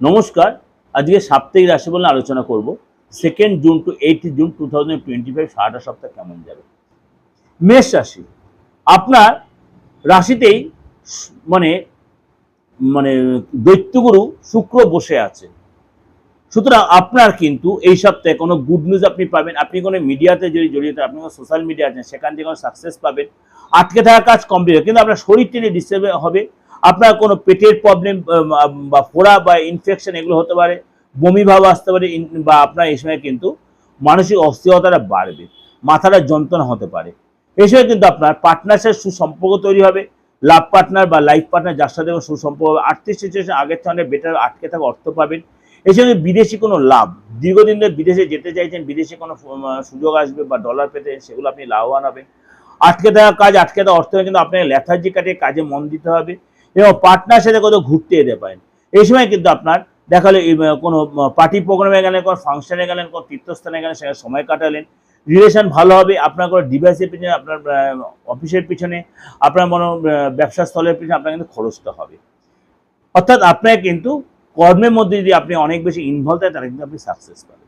নমস্কার। আজকে সাপ্তাহিক রাশিফল নিয়ে আলোচনা করব। 2nd June two 8th June 2025 সারাটা সপ্তাহ কেমন যাবে। মেষ রাশি, আপনার রাশিতেই মানে মানে দৈত্যগুরু শুক্র বসে আছে। সুতরাং আপনার কিন্তু এই সপ্তাহে কোনো গুড নিউজ আপনি পাবেন। আপনি কোনো মিডিয়াতে যদি জড়িত, আপনি কোনো সোশ্যাল মিডিয়া আছেন, সেখান থেকে কোনো সাকসেস পাবেন। আটকে থাকা কাজ কমপ্লিট হবে, কিন্তু আপনার শরীরটি ডিস্টার্ব হবে। আপনার কোনো পেটের প্রবলেম বা ফোড়া বা ইনফেকশন এগুলো হতে পারে, বমি ভাব আসতে পারে, বা আপনার এই সময় কিন্তু মানসিক অস্থিরতাটা বাড়বে, মাথাটা যন্ত্রণা হতে পারে। এই সময় কিন্তু আপনার পার্টনার সাথে সুসম্পর্ক তৈরি হবে। লাভ পার্টনার বা লাইফ পার্টনার যার সাথে সুসম্পর্ক হবে। আর্থিক সিচুয়েশন আগের থেকে অনেক বেটার, আটকে থাকা অর্থ পাবেন। এই সঙ্গে বিদেশি কোনো লাভ, দীর্ঘদিন ধরে বিদেশে যেতে চাইছেন, বিদেশি কোনো সুযোগ আসবে বা ডলার পেতে, সেগুলো আপনি লাভবান হবেন। আটকে থাকা কাজ, আটকে থাকা অর্থ কিন্তু আপনাকে লেথার্জি কাটিয়ে কাজে মন দিতে হবে, এবং পার্টনার সাথে কোথাও ঘুরতে যেতে পারেন। এই সময় কিন্তু আপনার দেখালে কোনো পার্টি প্রোগ্রামে গেলেন, কোনো ফাংশনে গেলেন, কোনো তীর্থস্থানে গেলেন, সেখানে সময় কাটালেন, রিলেশন ভালো হবে। আপনার কোনো ডিভাইসের পিছনে, আপনার অফিসের পিছনে, আপনার মনে ব্যবসা স্থলের পিছনে আপনার কিন্তু খরচটা হবে। অর্থাৎ আপনাকে কিন্তু কর্মের মধ্যে যদি আপনি অনেক বেশি ইনভলভ থাকেন, তাহলে কিন্তু আপনি সাকসেস পাবেন।